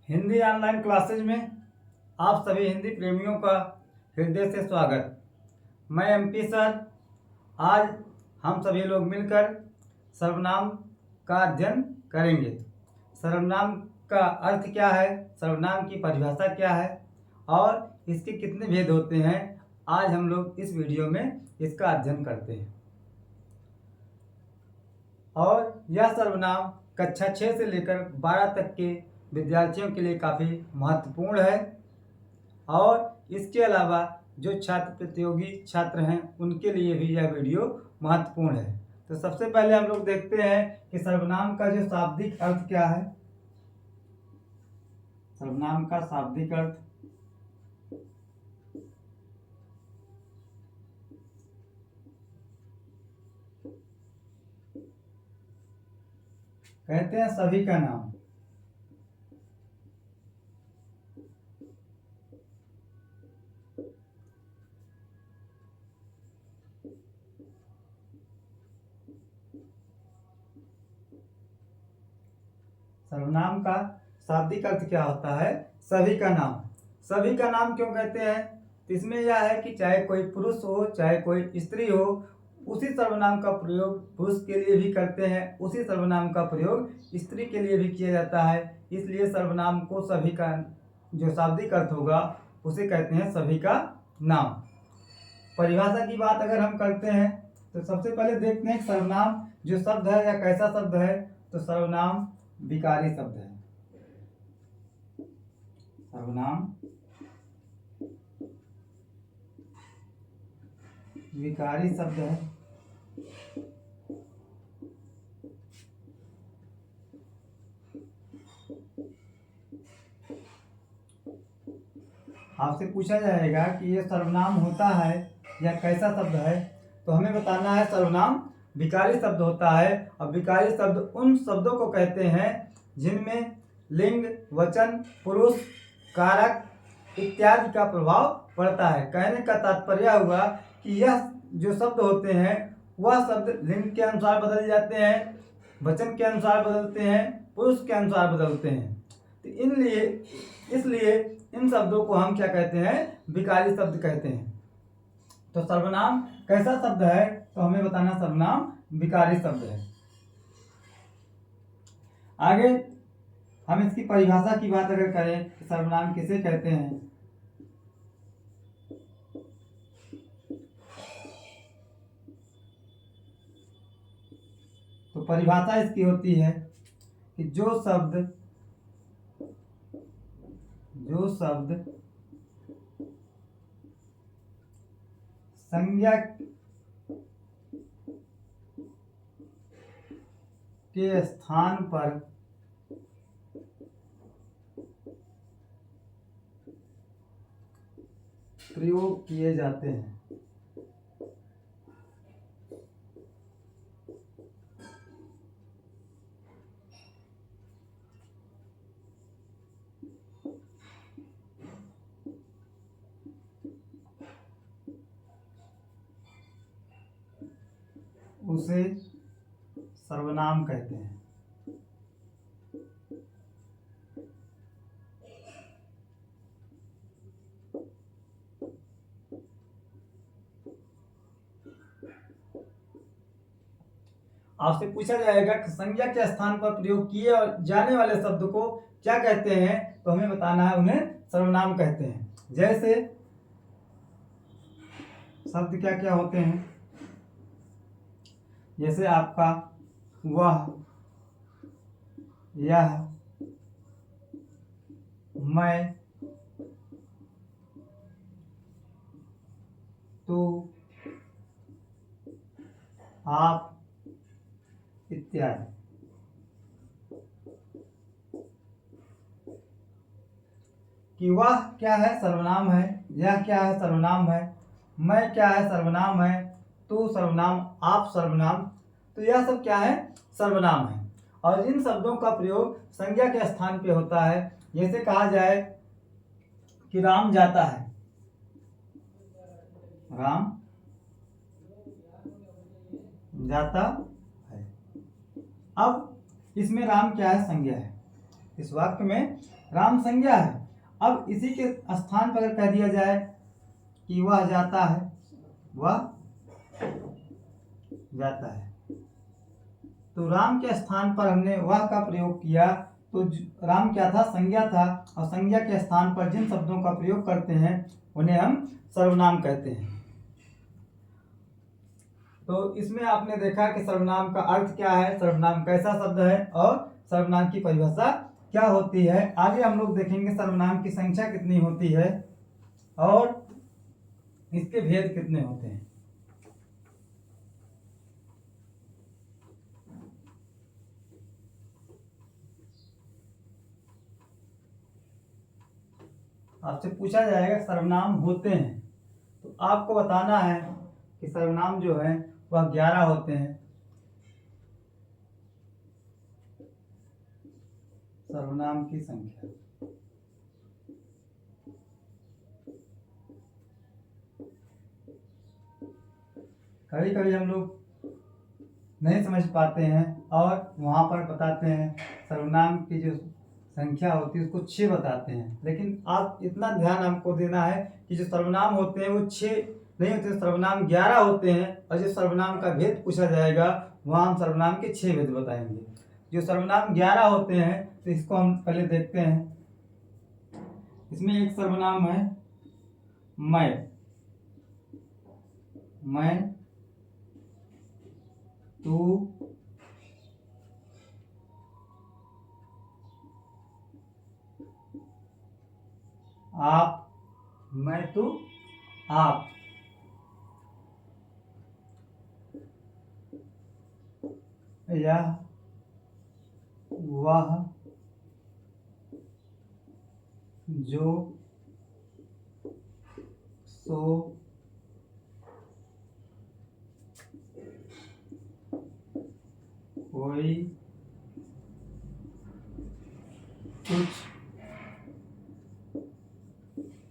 Hindi online classes में आप सभी हिंदी प्रेमियों का हृदय से स्वागत। मैं एमपी सर। आज हम सभी लोग मिलकर सर्वनाम का अध्ययन करेंगे। सर्वनाम का अर्थ क्या है, सर्वनाम की परिभाषा क्या है और इसके कितने भेद होते हैं, आज हम लोग इस वीडियो में इसका अध्ययन करते हैं। और यह सर्वनाम कक्षा 6 से लेकर 12 तक के विद्यार्थियों के लिए काफ़ी महत्वपूर्ण है और इसके अलावा जो छात्र प्रतियोगी छात्र हैं उनके लिए भी यह वीडियो महत्वपूर्ण है। तो सबसे पहले हम लोग देखते हैं कि सर्वनाम का जो शाब्दिक अर्थ क्या है। सर्वनाम का शाब्दिक अर्थ कहते हैं सभी का नाम। सर्वनाम का शाब्दिक अर्थ क्या होता है? सभी का नाम। सभी का नाम क्यों कहते हैं? तो इसमें यह है कि चाहे कोई पुरुष हो चाहे कोई स्त्री हो, उसी सर्वनाम का प्रयोग पुरुष के लिए भी करते हैं, उसी सर्वनाम का प्रयोग स्त्री के लिए भी किया जाता है। इसलिए सर्वनाम को सभी का जो शाब्दिक अर्थ होगा उसे कहते हैं सभी का नाम। परिभाषा की बात अगर हम करते हैं तो सबसे पहले देखते हैं सर्वनाम जो शब्द है या कैसा शब्द है। तो सर्वनाम विकारी शब्द है। सर्वनाम विकारी शब्द है। आपसे पूछा जाएगा कि ये सर्वनाम होता है या कैसा शब्द है, तो हमें बताना है सर्वनाम विकारी शब्द होता है। और विकारी शब्द उन शब्दों को कहते हैं जिनमें लिंग, वचन, पुरुष, कारक इत्यादि का प्रभाव पड़ता है। कहने का तात्पर्य हुआ कि यह जो शब्द होते हैं वह शब्द लिंग के अनुसार बदल जाते हैं, वचन के अनुसार बदलते हैं, पुरुष के अनुसार बदलते हैं। तो इसलिए इन शब्दों को हम क्या कहते हैं? विकारी शब्द कहते हैं। तो सर्वनाम कैसा शब्द है, तो हमें बताना सर्वनाम विकारी शब्द है। आगे हम इसकी परिभाषा की बात अगर करें कि सर्वनाम किसे कहते हैं, तो परिभाषा इसकी होती है कि जो शब्द संज्ञा के स्थान पर प्रयोग किए जाते हैं, उसे सर्वनाम कहते हैं। आपसे पूछा जाएगा कि संज्ञा के स्थान पर प्रयोग किए और जाने वाले शब्द को क्या कहते हैं, तो हमें बताना है उन्हें सर्वनाम कहते हैं। जैसे शब्द क्या क्या होते हैं, जैसे आपका वह, यह, मैं, तू, आप इत्यादि। कि वह क्या है? सर्वनाम है। यह क्या है? सर्वनाम है। मैं क्या है? सर्वनाम है। तू सर्वनाम, आप सर्वनाम। तो यह सब क्या है? सर्वनाम है। और इन शब्दों का प्रयोग संज्ञा के स्थान पे होता है। जैसे कहा जाए कि राम जाता है, राम जाता है। अब इसमें राम क्या है? संज्ञा है। इस वाक्य में राम संज्ञा है। अब इसी के स्थान पर अगर कह दिया जाए कि वह जाता है, वह जाता है, तो राम के स्थान पर हमने वह का प्रयोग किया, तो राम क्या था? संज्ञा था। और संज्ञा के स्थान पर जिन शब्दों का प्रयोग करते हैं उन्हें हम सर्वनाम कहते हैं। तो इसमें आपने देखा कि सर्वनाम का अर्थ क्या है, सर्वनाम कैसा शब्द है और सर्वनाम की परिभाषा क्या होती है। आगे हम लोग देखेंगे सर्वनाम की संख्या कितनी होती है और इसके भेद कितने होते हैं। आपसे पूछा जाएगा सर्वनाम होते हैं, तो आपको बताना है कि सर्वनाम जो है वह 11 होते हैं। सर्वनाम की संख्या कभी कभी हम लोग नहीं समझ पाते हैं और वहाँ पर बताते हैं सर्वनाम की जो संख्या होती है उसको 6 बताते हैं, लेकिन आप इतना ध्यान हमको देना है कि जो सर्वनाम होते हैं वो 6 नहीं होते, सर्वनाम 11 होते हैं। और जो सर्वनाम का भेद पूछा जाएगा वहाँ हम सर्वनाम के 6 भेद बताएंगे। जो सर्वनाम 11 होते हैं तो इसको हम पहले देखते हैं। इसमें एक सर्वनाम है मैं, तू, आप, मैं, तू, आप, यह, वह, जो, सो, कोई, कुछ,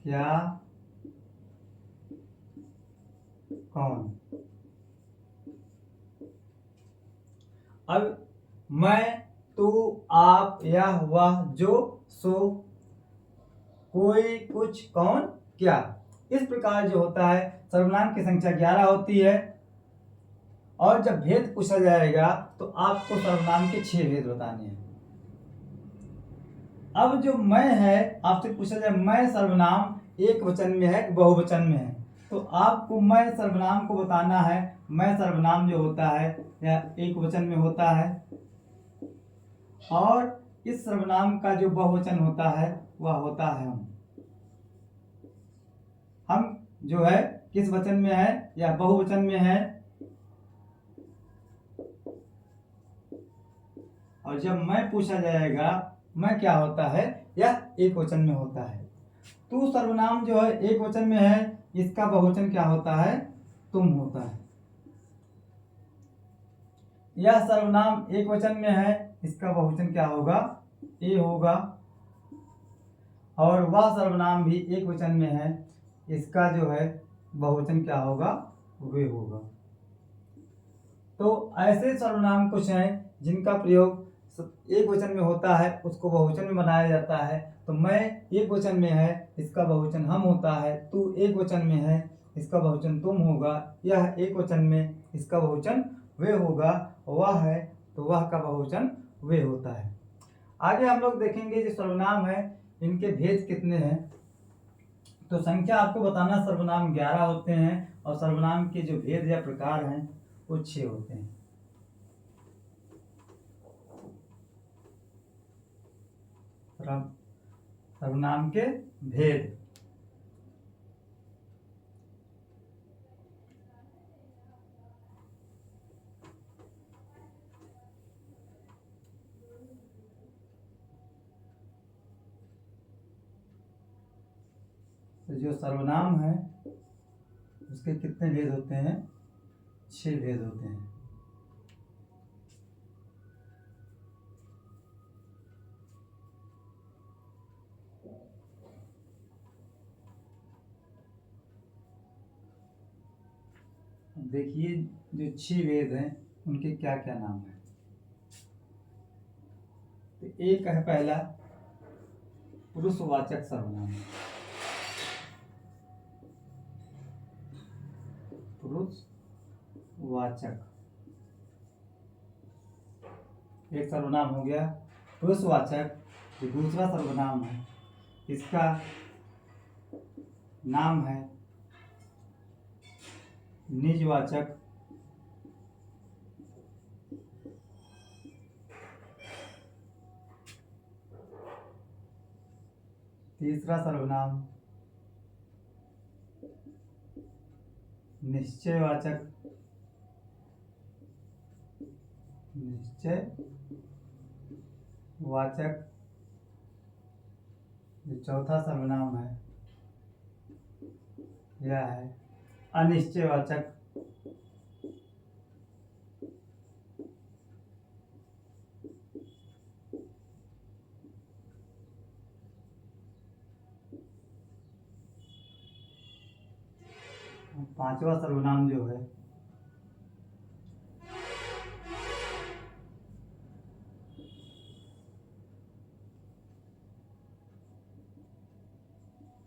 क्या, कौन। अब मैं, तू, आप, यह, वह, जो, सो, कोई, कुछ, कौन, क्या, इस प्रकार जो होता है सर्वनाम की संख्या 11 होती है। और जब भेद पूछा जाएगा तो आपको सर्वनाम के 6 भेद बताने हैं। अब जो मैं है, आपसे पूछा जाए मैं सर्वनाम एक वचन में है कि बहुवचन में है, तो आपको मैं सर्वनाम को बताना है। मैं सर्वनाम जो होता है या एक वचन में होता है, और इस सर्वनाम का जो बहुवचन होता है वह होता है हम जो है किस वचन में है या बहुवचन में है। और जब मैं पूछा जाएगा मैं क्या होता है, यह एक वचन में होता है। तू सर्वनाम जो है एक वचन में है, इसका बहुवचन क्या होता है? तुम होता है। यह सर्वनाम एक वचन में है, इसका बहुवचन क्या होगा? ए होगा। और वह सर्वनाम भी एक वचन में है, इसका जो है बहुवचन क्या होगा? वे होगा। तो ऐसे सर्वनाम कुछ हैं जिनका प्रयोग एक वचन में होता है, उसको बहुवचन में बनाया जाता है। तो मैं एक वचन में है, इसका बहुवचन हम होता है। तू एक वचन में है, इसका बहुवचन तुम होगा। यह एक वचन में, इसका बहुवचन वे होगा। वह है तो वह का बहुवचन वे होता है। आगे हम लोग देखेंगे जो सर्वनाम है इनके भेद कितने हैं। तो संख्या आपको बताना, सर्वनाम 11 होते हैं और सर्वनाम के जो भेद या प्रकार हैं वो 6 होते हैं। सर्वनाम के भेद। तो जो सर्वनाम है उसके कितने भेद होते हैं? 6 भेद होते हैं। देखिए जो 6 भेद हैं उनके क्या क्या नाम है। तो एक है पहला पुरुषवाचक सर्वनाम। पुरुषवाचक एक सर्वनाम हो गया। पुरुषवाचक जो दूसरा सर्वनाम है, इसका नाम है निजवाचक। तीसरा सर्वनाम निश्चयवाचक। निश्चयवाचक जो चौथा सर्वनाम है, यह है अनिश्चयवाचक। पांचवा सर्वनाम जो है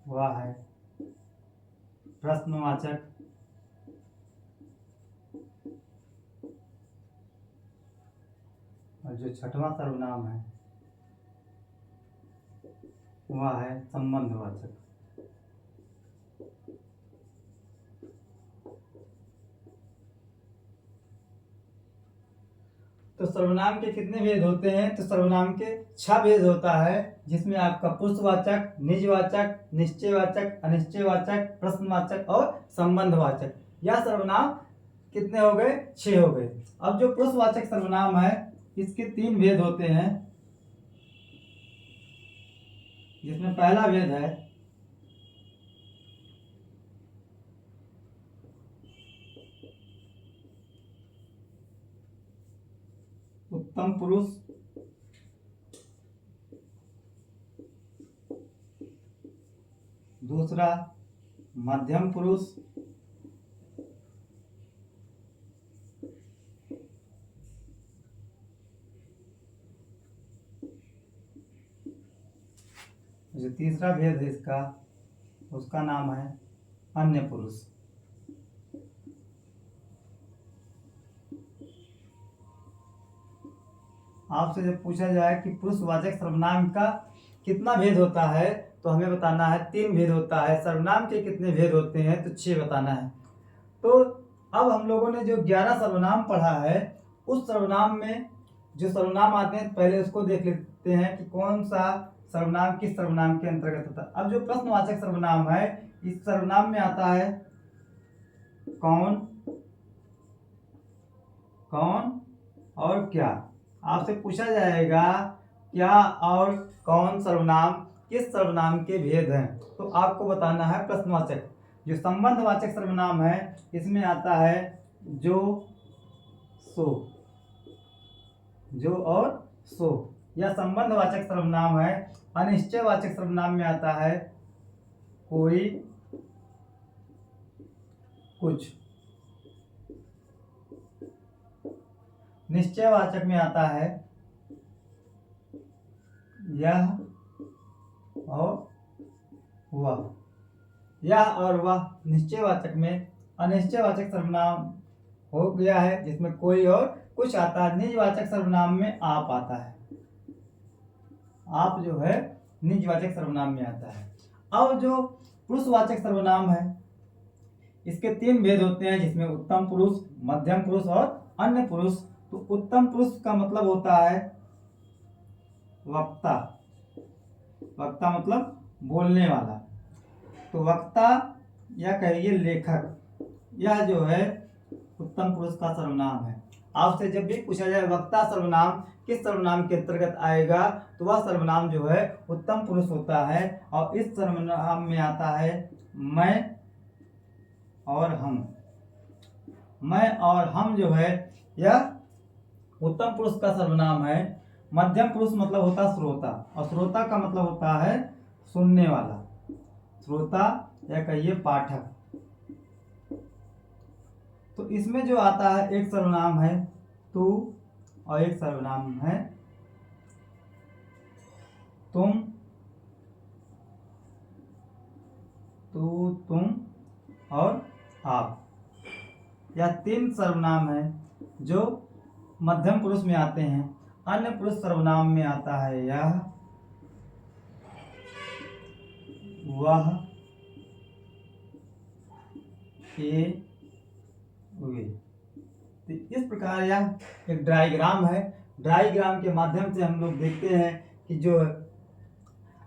वह है प्रश्नवाचक। और जो छठवां सर्वनाम है वह है संबंधवाचक। तो सर्वनाम के कितने भेद होते हैं? तो सर्वनाम के 6 भेद होता है, जिसमें आपका पुरुषवाचक, निजवाचक, निश्चयवाचक, अनिश्चयवाचक, प्रश्नवाचक और संबंधवाचक। यह सर्वनाम कितने हो गए? 6 हो गए। अब जो पुरुषवाचक सर्वनाम है, इसके 3 भेद होते हैं, जिसमें पहला भेद है उत्तम पुरुष। दूसरा मध्यम पुरुष। जो तीसरा भेद है इसका, उसका नाम है अन्य पुरुष। आपसे जब पूछा जाए कि पुरुषवाचक सर्वनाम का कितना भेद होता है, तो हमें बताना है 3 भेद होता है। सर्वनाम के कितने भेद होते हैं? तो 6 बताना है। तो अब हम लोगों ने जो 11 सर्वनाम पढ़ा है, उस सर्वनाम में जो सर्वनाम आते हैं, पहले उसको देख लेते हैं कि कौन सा सर्वनाम किस सर्वनाम के अंतर्गत होता है। अब जो प्रश्नवाचक सर्वनाम है, इस सर्वनाम में आता है कौन, कौन और क्या। आपसे पूछा जाएगा क्या और कौन सर्वनाम किस सर्वनाम के भेद हैं, तो आपको बताना है प्रश्नवाचक। जो संबंधवाचक सर्वनाम है, इसमें आता है जो, सो, जो और सो, यह संबंधवाचक सर्वनाम है। अनिश्चयवाचक सर्वनाम में आता है कोई, कुछ। निश्चयवाचक में आता है यह और वह, यह और वह निश्चयवाचक में। अनिश्चयवाचक सर्वनाम हो गया है, जिसमें कोई और कुछ आता है। निजवाचक सर्वनाम में आप आता है, आप जो है निजवाचक सर्वनाम में आता है। अब जो पुरुषवाचक सर्वनाम है, इसके 3 भेद होते हैं, जिसमें उत्तम पुरुष, मध्यम पुरुष और अन्य पुरुष। तो उत्तम पुरुष का मतलब होता है वक्ता। वक्ता मतलब बोलने वाला। तो वक्ता या कहिए लेखक, यह जो है उत्तम पुरुष का सर्वनाम है। आपसे जब भी पूछा जाए वक्ता सर्वनाम किस सर्वनाम के अंतर्गत आएगा, तो वह सर्वनाम जो है उत्तम पुरुष होता है। और इस सर्वनाम में आता है मैं और हम। मैं और हम जो है यह उत्तम पुरुष का सर्वनाम है। मध्यम पुरुष मतलब होता है श्रोता, और श्रोता का मतलब होता है सुनने वाला। श्रोता या कहिए पाठक। तो इसमें जो आता है एक सर्वनाम है तू और एक सर्वनाम है तुम या 3 सर्वनाम हैं जो मध्यम पुरुष में आते हैं। अन्य पुरुष सर्वनाम में आता है यह, वह, ये, वे। तो इस प्रकार यह एक डायग्राम है। डायग्राम के माध्यम से हम लोग देखते हैं कि जो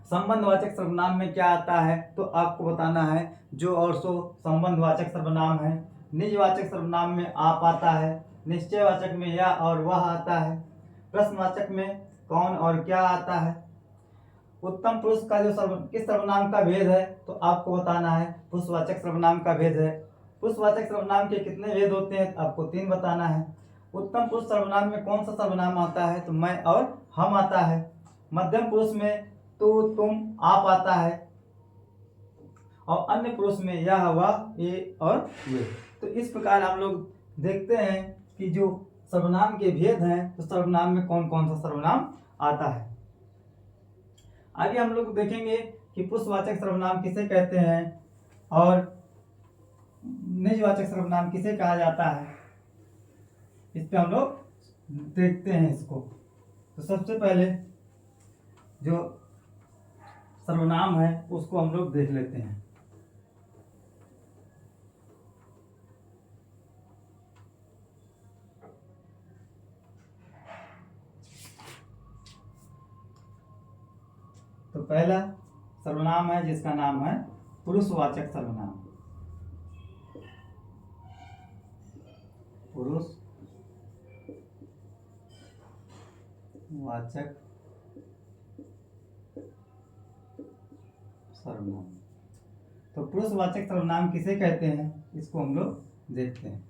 संबंधवाचक सर्वनाम में क्या आता है, तो आपको बताना है जो और सो संबंधवाचक सर्वनाम है। निजवाचक सर्वनाम में आप आता है, निश्चयवाचक में यह और वह आता है, प्रश्नवाचक में कौन और क्या आता है। उत्तम पुरुष का जो किस सर्वनाम का भेद है, तो आपको बताना है पुरुषवाचक सर्वनाम का भेद है। पुरुषवाचक सर्वनाम के कितने भेद होते हैं, आपको 3 बताना है। उत्तम पुरुष सर्वनाम में कौन सा सर्वनाम आता है, तो मैं और हम आता है। मध्यम पुरुष में तू, तुम, आप आता है, और अन्य पुरुष में यह, वह, ये और वे। तो इस प्रकार हम लोग देखते हैं कि जो सर्वनाम के भेद हैं, तो सर्वनाम में कौन कौन सा सर्वनाम आता है। आगे हम लोग देखेंगे कि पुरुषवाचक सर्वनाम किसे कहते हैं और निजवाचक सर्वनाम किसे कहा जाता है। इस पे हम लोग देखते हैं इसको। तो सबसे पहले जो सर्वनाम है उसको हम लोग देख लेते हैं। तो पहला सर्वनाम है जिसका नाम है पुरुषवाचक सर्वनाम। पुरुषवाचक सर्वनाम। तो पुरुषवाचक सर्वनाम किसे कहते हैं, इसको हम लोग देखते हैं।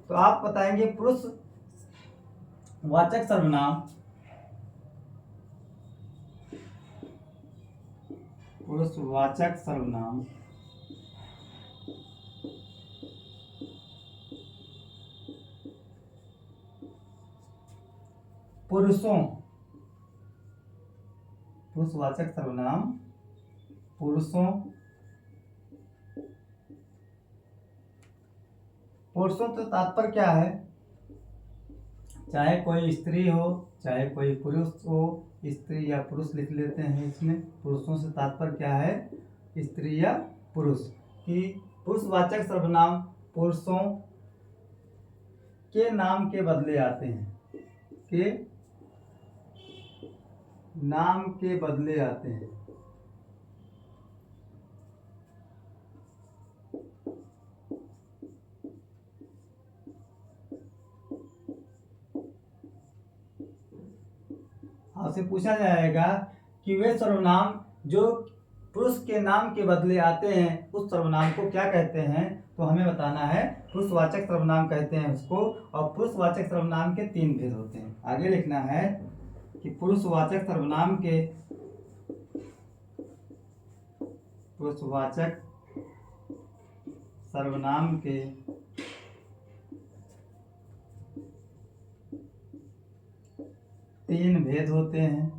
तो आप बताएंगे पुरुषवाचक सर्वनाम, पुरुषवाचक सर्वनाम पुरुषों, पुरुषवाचक सर्वनाम पुरुषों, पुरुषों तो तात्पर्य क्या है, चाहे कोई स्त्री हो चाहे कोई पुरुष हो, स्त्री या पुरुष लिख लेते हैं इसमें। पुरुषों से तात्पर्य क्या है, स्त्री या पुरुष। कि पुरुषवाचक सर्वनाम पुरुषों के नाम के बदले आते हैं, के नाम के बदले आते हैं। आपसे पूछा जाएगा कि वे सर्वनाम जो पुरुष के नाम के बदले आते हैं उस सर्वनाम को क्या कहते हैं, तो हमें बताना है पुरुषवाचक सर्वनाम कहते हैं उसको। और पुरुषवाचक सर्वनाम के 3 भेद होते हैं। आगे लिखना है कि पुरुषवाचक सर्वनाम के 3 भेद होते हैं।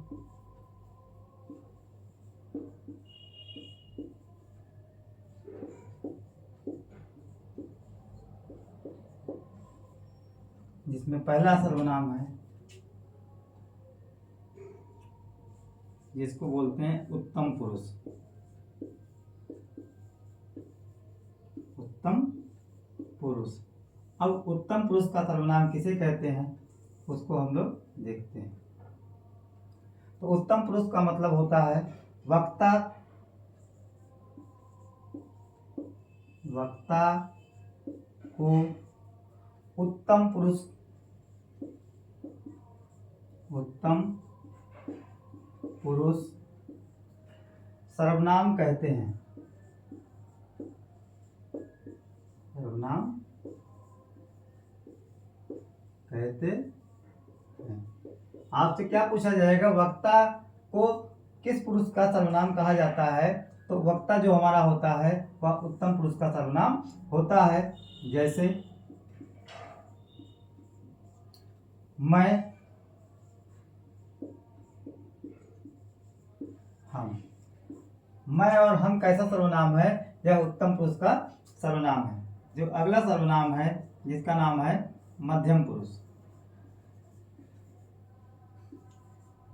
जिसमें पहला सर्वनाम है जिसको बोलते हैं उत्तम पुरुष। उत्तम पुरुष। अब उत्तम पुरुष का सर्वनाम किसे कहते हैं उसको हम लोग देखते हैं। तो उत्तम पुरुष का मतलब होता है वक्ता, वक्ता को उत्तम पुरुष, उत्तम पुरुष सर्वनाम कहते हैं। सर्वनाम कहते हैं। आपसे क्या पूछा जाएगा, वक्ता को किस पुरुष का सर्वनाम कहा जाता है, तो वक्ता जो हमारा होता है वह उत्तम पुरुष का सर्वनाम होता है। जैसे मैं, हम। मैं और हम कैसा सर्वनाम है, यह उत्तम पुरुष का सर्वनाम है। जो अगला सर्वनाम है जिसका नाम है मध्यम पुरुष।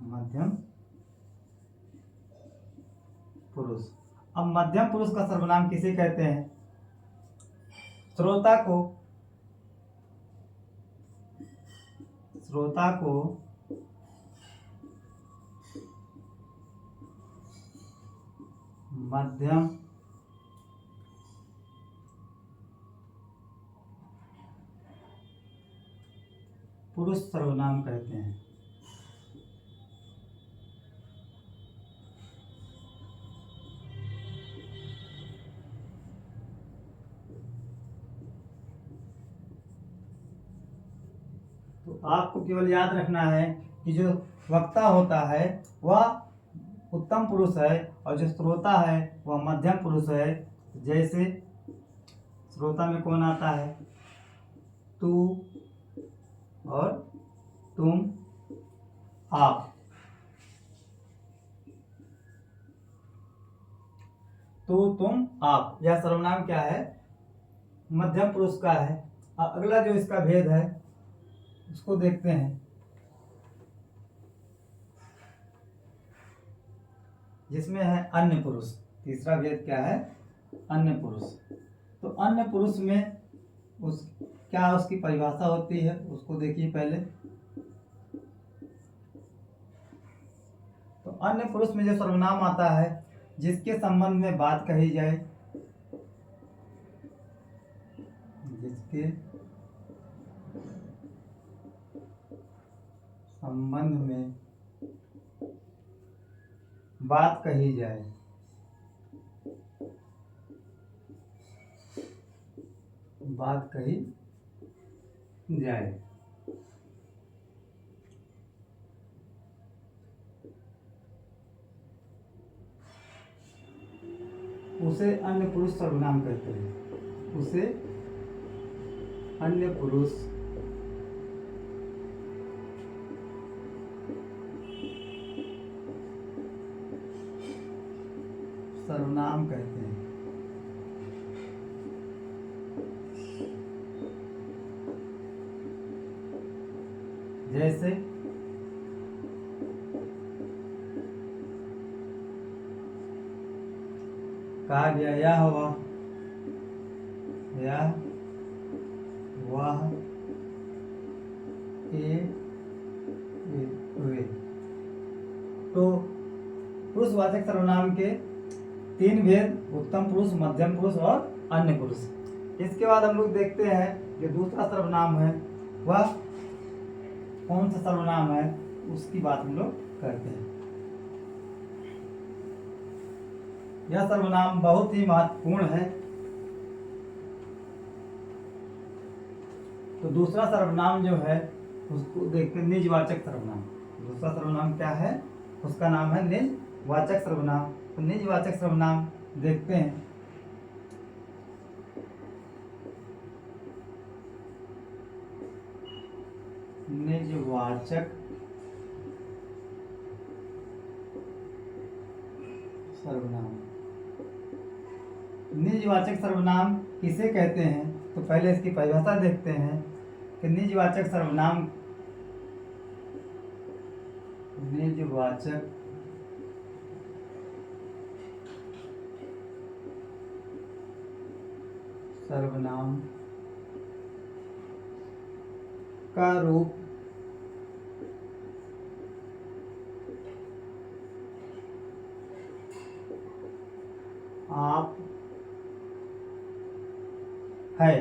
मध्यम पुरुष। अब मध्यम पुरुष का सर्वनाम किसे कहते हैं? श्रोता को मध्यम पुरुष सर्वनाम कहते हैं। तो आपको केवल याद रखना है कि जो वक्ता होता है वह उत्तम पुरुष है और जो श्रोता है वह मध्यम पुरुष है। जैसे श्रोता में कौन आता है? तू और तुम, आप। तू, तुम, आप, यह सर्वनाम क्या है? मध्यम पुरुष का है। अब अगला जो इसका भेद है उसको देखते हैं, जिसमें है अन्य पुरुष। तीसरा भेद क्या है? अन्य पुरुष। तो अन्य पुरुष में उसकी परिभाषा होती है, उसको देखिए पहले। तो अन्य पुरुष में जो सर्वनाम आता है जिसके संबंध में बात कही जाए, जिसके संबंध में बात कही जाए, उसे अन्य पुरुष सर्वनाम कहते हैं। उसे अन्य पुरुष सर्वनाम कहते हैं। जैसे कहा गया यह वह, यह वह, वे। तो पुरुषवाचक सर्वनाम के तीन भेद: उत्तम पुरुष, मध्यम पुरुष और अन्य पुरुष। इसके बाद हम लोग देखते हैं जो दूसरा सर्वनाम है वह कौन सा सर्वनाम है, उसकी बात हम लोग करते हैं। यह सर्वनाम बहुत ही महत्वपूर्ण है। तो दूसरा सर्वनाम जो है उसको देखते हैं, निजवाचक सर्वनाम। दूसरा सर्वनाम क्या है? उसका नाम है निजवाचक सर्वनाम। तो निजवाचक सर्वनाम देखते हैं। निजवाचक सर्वनाम। निजवाचक सर्वनाम किसे कहते हैं? तो पहले इसकी परिभाषा देखते हैं कि निजवाचक सर्वनाम, निजवाचक सर्वनाम का रूप आप है।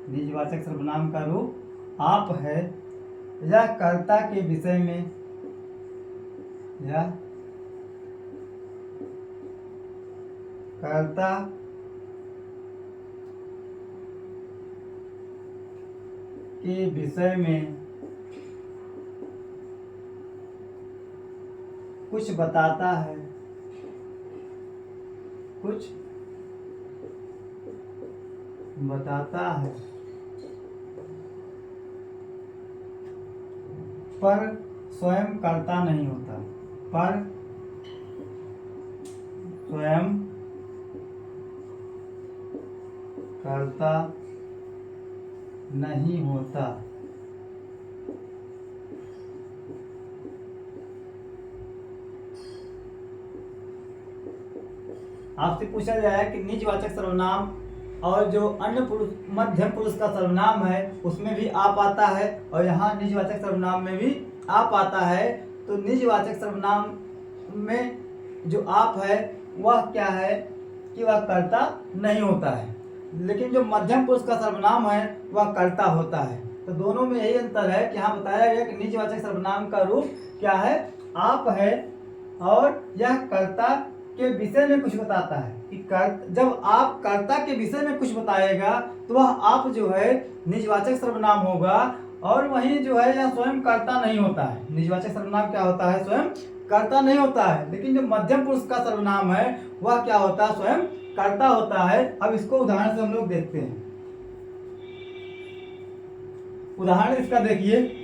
निजवाचक सर्वनाम का रूप आप है। यह कर्ता के विषय में, यह कर्ता के विषय में कुछ बताता है, कुछ बताता है, पर स्वयं कर्ता नहीं होता, पर स्वयं कर्ता नहीं होता। आपसे पूछा जाए कि निजवाचक सर्वनाम और जो अन्य पुरुष मध्यम पुरुष का सर्वनाम है उसमें भी आप आता है और यहाँ निजवाचक सर्वनाम में भी आप आता है, तो निजवाचक सर्वनाम में जो आप है वह क्या है कि वह कर्ता नहीं होता है, लेकिन जो मध्यम पुरुष का सर्वनाम है वह कर्ता होता है। तो दोनों में यही अंतर है कि यहाँ बताया गया कि निजवाचक सर्वनाम का रूप क्या है, आप है, और यह कर्ता के विषय में कुछ बताता है कि जब आप कर्ता के विषय में कुछ बताएगा तो वह आप जो है निजवाचक सर्वनाम होगा, और वहीं जो है यह स्वयं कर्ता नहीं होता है। निजवाचक सर्वनाम क्या होता है, स्वयं कर्ता नहीं होता है, लेकिन जो मध्यम पुरुष का सर्वनाम है वह क्या होता है, स्वयं कर्ता होता है। अब इसको उदाहरण से हम लोग देखते हैं। उदाहरण इसका देखिए,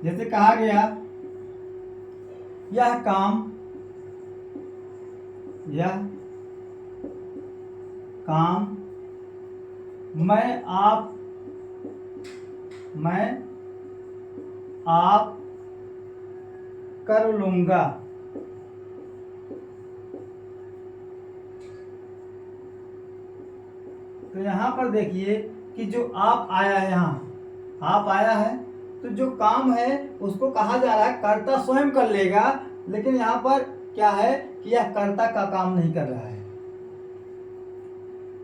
जैसे कहा गया यह काम मैं आप कर लूंगा। तो यहाँ पर देखिए कि जो आप आया है, यहाँ आप आया है, तो जो काम है उसको कहा जा रहा है कर्ता स्वयं कर लेगा, लेकिन यहाँ पर क्या है कि यह कर्ता का काम नहीं कर रहा है।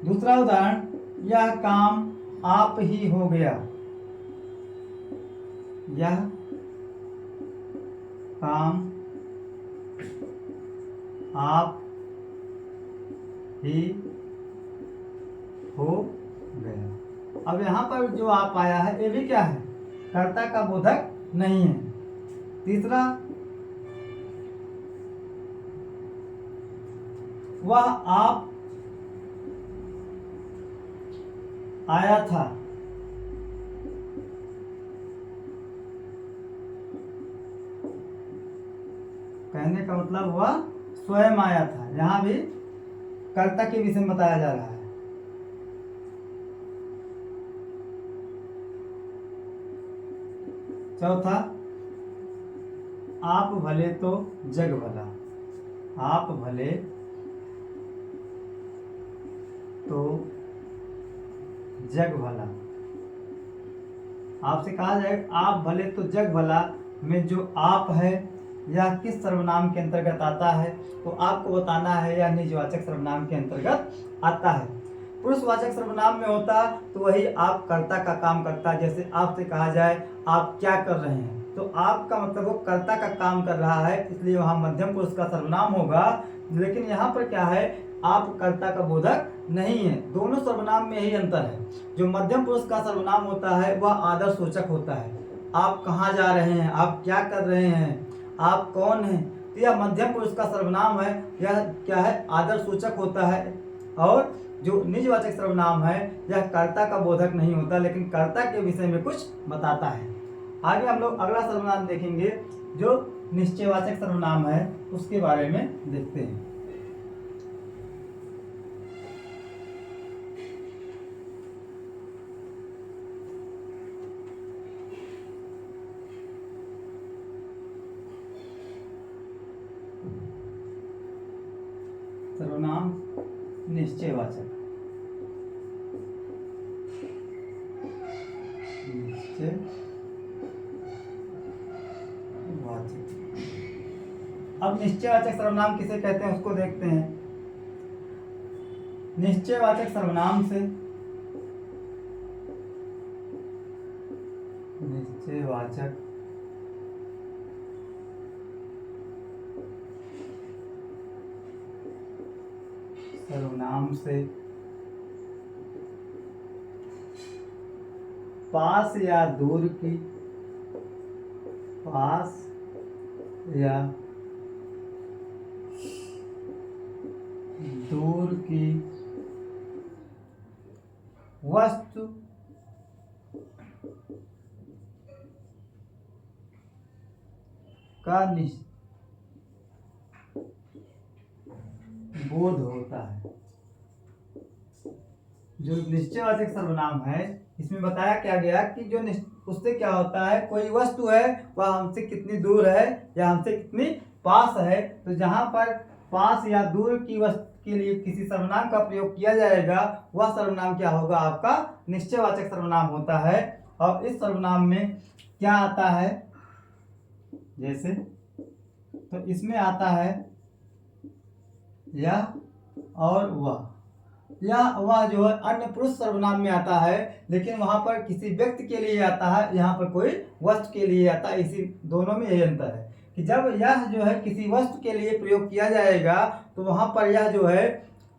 दूसरा उदाहरण, यह काम आप ही हो गया। यह काम आप ही हो गया। अब यहाँ पर जो आप आया है ये भी क्या है, कर्ता का बोधक नहीं है। तीसरा, वह आप आया था। कहने का मतलब वह स्वयं आया था, यहाँ भी कर्ता के विषय में बताया जा रहा है। चौथा, आप भले तो जग भला। आप भले तो जग भला। आपसे कहा जाए आप भले तो जग भला में जो आप है यह किस सर्वनाम के अंतर्गत आता है, तो आपको बताना है यह निजवाचक सर्वनाम के अंतर्गत आता है। पुरुषवाचक सर्वनाम में होता तो वही आप कर्ता का काम करता। जैसे आपसे कहा जाए आप क्या कर रहे हैं, तो आपका मतलब वो कर्ता का काम कर रहा है, इसलिए वहाँ मध्यम पुरुष का सर्वनाम होगा। लेकिन यहाँ पर क्या है, आप कर्ता का बोधक नहीं है। दोनों सर्वनाम में यही अंतर है। जो मध्यम पुरुष का सर्वनाम होता है वह आदर सूचक होता है। आप कहाँ जा रहे हैं, आप क्या कर रहे हैं, आप कौन हैं, तो यह मध्यम पुरुष का सर्वनाम है, यह क्या है, आदर सूचक होता है। और जो निजवाचक सर्वनाम है यह कर्ता का बोधक नहीं होता, लेकिन कर्ता के विषय में कुछ बताता है। आगे हम लोग अगला सर्वनाम देखेंगे जो निश्चयवाचक सर्वनाम है, उसके बारे में देखते हैं। सर्वनाम निश्चयवाचक। अब निश्चयवाचक सर्वनाम किसे कहते हैं उसको देखते हैं। निश्चयवाचक सर्वनाम से निश्चयवाचक सर्वनाम से पास या दूर की, पास या दूर की वस्तु का बोध होता है। जो निश्चयवाचक सर्वनाम है, इसमें बताया क्या गया कि जो उससे क्या होता है, कोई वस्तु है वह हमसे कितनी दूर है या हमसे कितनी पास है। तो जहां पर पास या दूर की वस्तु के लिए किसी सर्वनाम का प्रयोग किया जाएगा, वह सर्वनाम क्या होगा, आपका निश्चयवाचक सर्वनाम होता है। और इस सर्वनाम में क्या आता है, जैसे तो इसमें आता है यह और वह। वह जो है अन्य पुरुष सर्वनाम में आता है, लेकिन वहां पर किसी व्यक्ति के लिए आता है, यहाँ पर कोई वस्तु के लिए आता है। इसी दोनों में यही अंतर है कि जब यह जो है किसी वस्तु के लिए प्रयोग किया जाएगा तो वहां पर यह जो है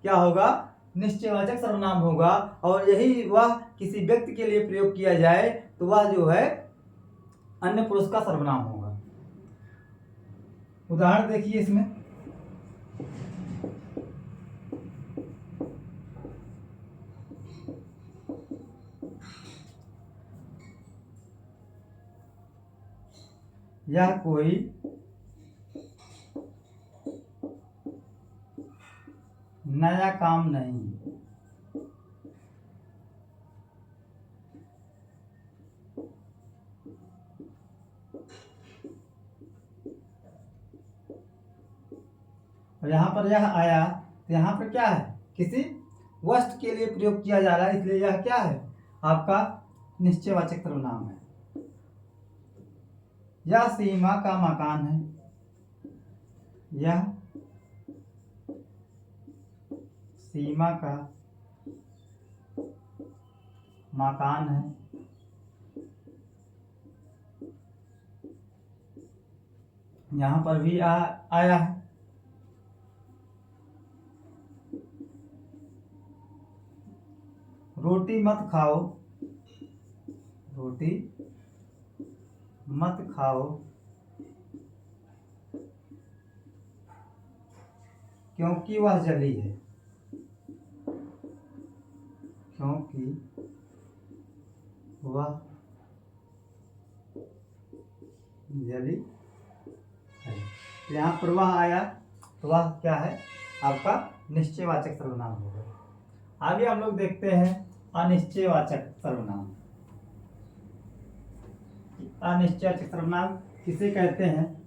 क्या होगा, निश्चयवाचक सर्वनाम होगा। और यही वह किसी व्यक्ति के लिए प्रयोग किया जाए तो वह जो है अन्य पुरुष का सर्वनाम होगा। उदाहरण देखिए इसमें, यह कोई नया काम नहीं। और यहाँ पर यह आया तो यहाँ पर क्या है, किसी वस्तु के लिए प्रयोग किया जा रहा है, इसलिए यह क्या है, आपका निश्चयवाचक सर्वनाम है। यह सीमा का मकान है, यह सीमा का मकान है। यहाँ पर भी आया है। रोटी मत खाओ, रोटी मत खाओ क्योंकि वह जली है, क्योंकि वह जली है। यहाँ पर वह आया तो वह क्या है, आपका निश्चयवाचक सर्वनाम होगा। आगे हम लोग देखते हैं अनिश्चयवाचक सर्वनाम। अनिश्चयवाचक सर्वनाम किसे कहते हैं,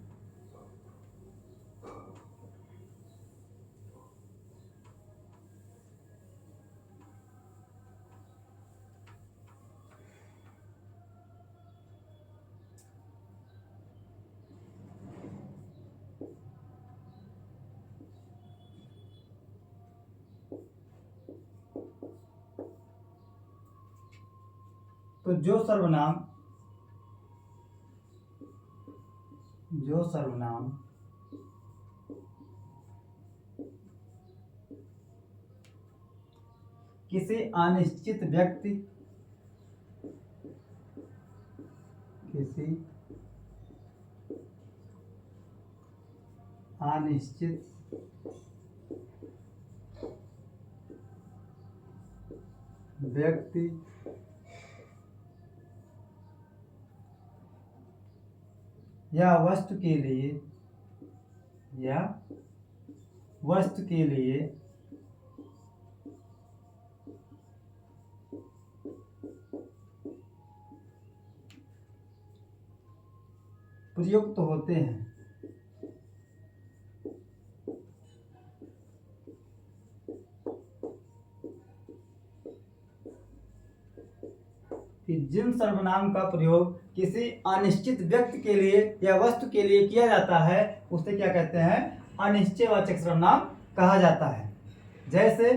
तो जो सर्वनाम किसी अनिश्चित व्यक्ति, किसी अनिश्चित व्यक्ति या वस्तु के लिए प्रयुक्त होते हैं। कि जिन सर्वनाम का प्रयोग किसी अनिश्चित व्यक्ति के लिए या वस्तु के लिए किया जाता है उसे क्या कहते हैं, अनिश्चयवाचक सर्वनाम कहा जाता है। जैसे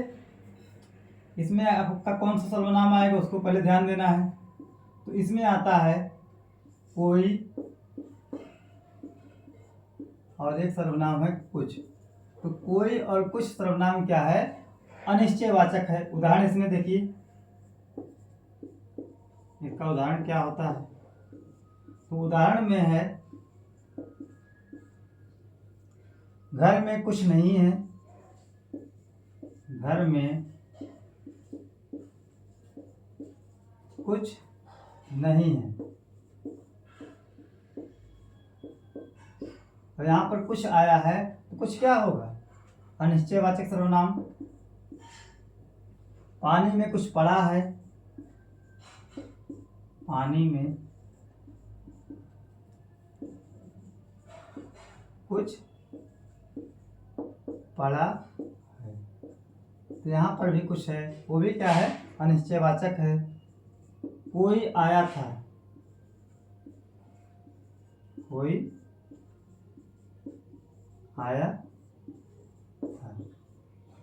इसमें आपका कौन सा सर्वनाम आएगा उसको पहले ध्यान देना है। तो इसमें आता है कोई और एक सर्वनाम है कुछ। तो कोई और कुछ सर्वनाम क्या है, अनिश्चयवाचक है। उदाहरण इसमें देखिए, इसका उदाहरण क्या होता है। तो उदाहरण में है घर में कुछ नहीं है, घर में कुछ नहीं है। और यहाँ पर कुछ आया है तो कुछ क्या होगा, अनिश्चयवाचक सर्वनाम, पानी में कुछ पड़ा है, पानी में कुछ पड़ा है, तो यहाँ पर भी कुछ है, वो भी क्या है, अनिश्चयवाचक है। कोई आया था, कोई आया था।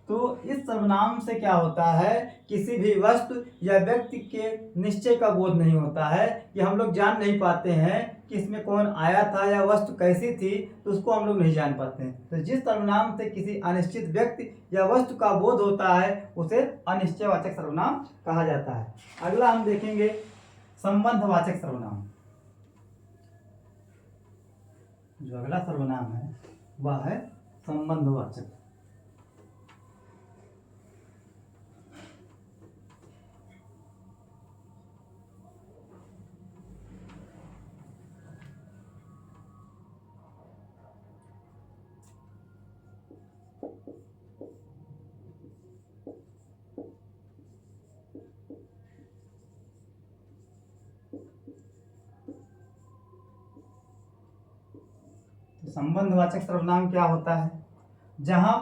तो इस सर्वनाम से क्या होता है, किसी भी वस्तु या व्यक्ति के निश्चय का बोध नहीं होता है, कि हम लोग जान नहीं पाते हैं कि इसमें कौन आया था या वस्तु कैसी थी, तो उसको हम लोग नहीं जान पाते हैं। तो जिस सर्वनाम से किसी अनिश्चित व्यक्ति या वस्तु का बोध होता है उसे अनिश्चयवाचक सर्वनाम कहा जाता है। अगला हम देखेंगे संबंधवाचक सर्वनाम। जो अगला सर्वनाम है वह है संबंधवाचक। तो संबंधवाचक सर्वनाम क्या होता है, जहां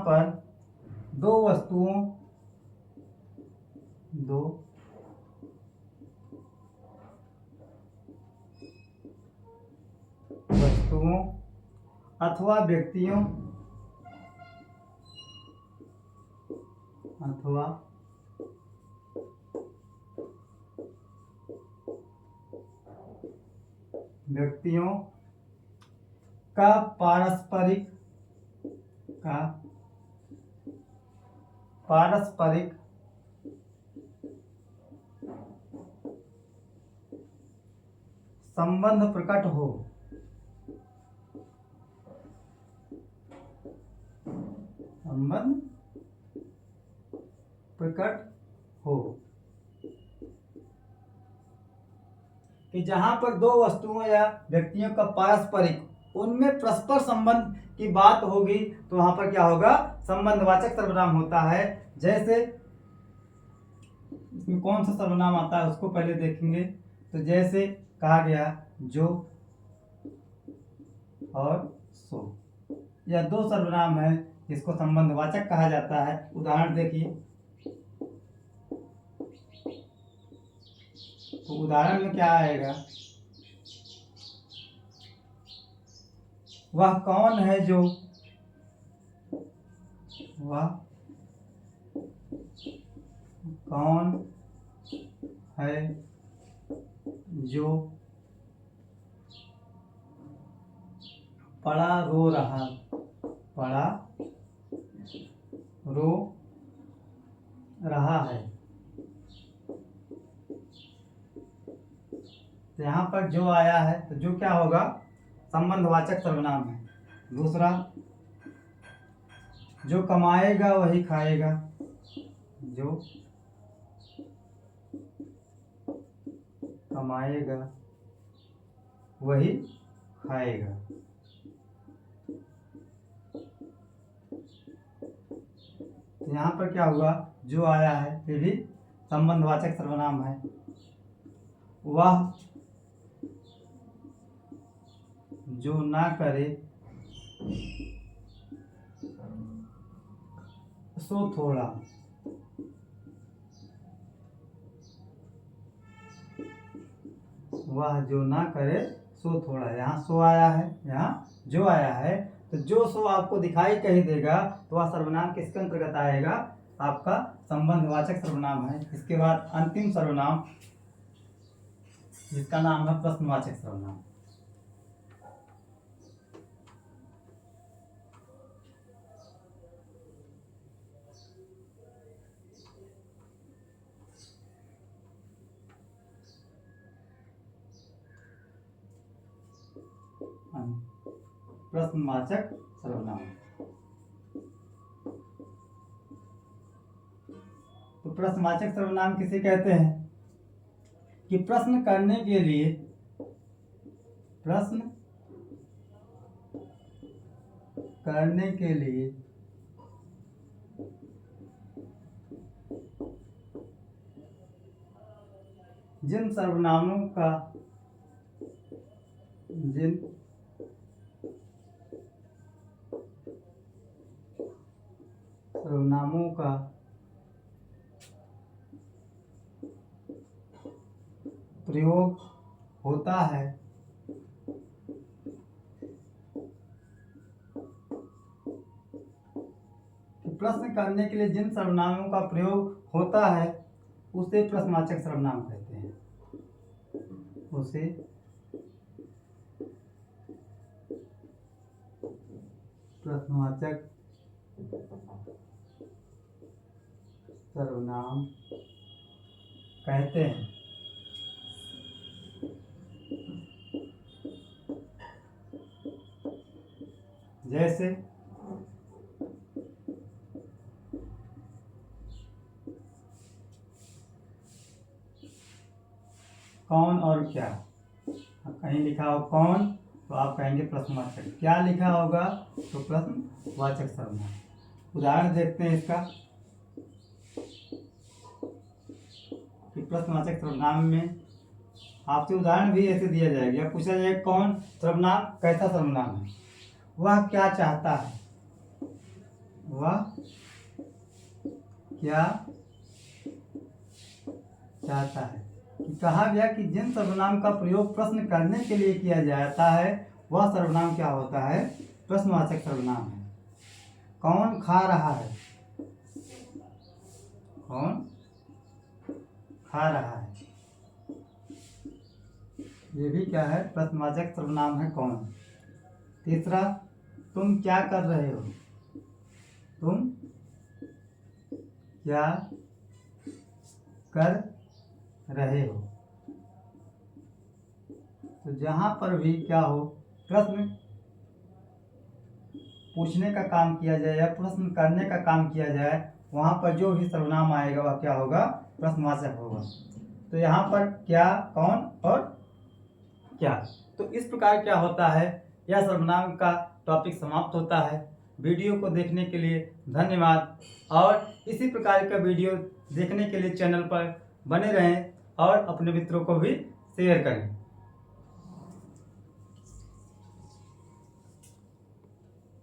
पर दो वस्तुओं अथवा व्यक्तियों का पारस्परिक संबंध प्रकट हो, कि जहां पर दो वस्तुओं या व्यक्तियों का पारस्परिक उनमें परस्पर संबंध की बात होगी, तो वहां पर क्या होगा, संबंधवाचक सर्वनाम होता है। जैसे इसमें कौन सा सर्वनाम आता है उसको पहले देखेंगे। तो जैसे कहा गया जो और सो, यह दो सर्वनाम है जिसको संबंधवाचक कहा जाता है। उदाहरण देखिए, तो उदाहरण में क्या आएगा, वह कौन है जो, वह कौन है जो पड़ा रो रहा है। तो यहाँ पर जो आया है, तो जो क्या होगा, संबंधवाचक सर्वनाम है। दूसरा, जो कमाएगा वही खाएगा, जो कमाएगा वही खाएगा। तो यहाँ पर क्या हुआ, जो आया है ये भी संबंधवाचक सर्वनाम है। वह जो ना करे सो थोड़ा, वह जो ना करे सो थोड़ा। यहाँ सो आया है, यहाँ जो आया है, तो जो सो आपको दिखाई कहीं देगा तो वह सर्वनाम किसके अंतर्गत आएगा, आपका संबंधवाचक सर्वनाम है। इसके बाद अंतिम सर्वनाम जिसका नाम है प्रश्नवाचक सर्वनाम। प्रश्नवाचक सर्वनाम, तो प्रश्नवाचक सर्वनाम किसे कहते हैं, कि प्रश्न करने के लिए जिन सर्वनामों का प्रयोग होता है प्रश्न करने के लिए जिन सर्वनामों का प्रयोग होता है उसे प्रश्नवाचक सर्वनाम कहते हैं। उसे प्रश्नवाचक सर्वनाम कहते हैं। जैसे कौन और क्या। कहीं लिखा हो कौन तो आप कहेंगे प्रश्नवाचक, क्या लिखा होगा तो प्रश्नवाचक सर्वनाम। उदाहरण देखते हैं इसका कि प्रश्नवाचक सर्वनाम में आपसे उदाहरण भी ऐसे दिया जाएगा। पूछा जाएगा कौन सर्वनाम कैसा सर्वनाम है। वह क्या चाहता है, वह क्या चाहता है। कि कहा गया कि जिन सर्वनाम का प्रयोग प्रश्न करने के लिए किया जाता है वह सर्वनाम क्या होता है, प्रश्नवाचक सर्वनाम है। कौन खा रहा है, कौन खा रहा है, ये भी क्या है, प्रश्नवाचक सर्वनाम है कौन। तीसरा, तुम क्या कर रहे हो, तुम क्या कर रहे हो। तो जहां पर भी क्या हो, प्रश्न पूछने का काम किया जाए या प्रश्न करने का काम किया जाए, वहां पर जो भी सर्वनाम आएगा वह क्या होगा, प्रश्नवाचक होगा। तो यहाँ पर क्या, कौन और क्या। तो इस प्रकार क्या होता है, यह सर्वनाम का टॉपिक समाप्त होता है। वीडियो को देखने के लिए धन्यवाद और इसी प्रकार का वीडियो देखने के लिए चैनल पर बने रहें और अपने मित्रों को भी शेयर करें।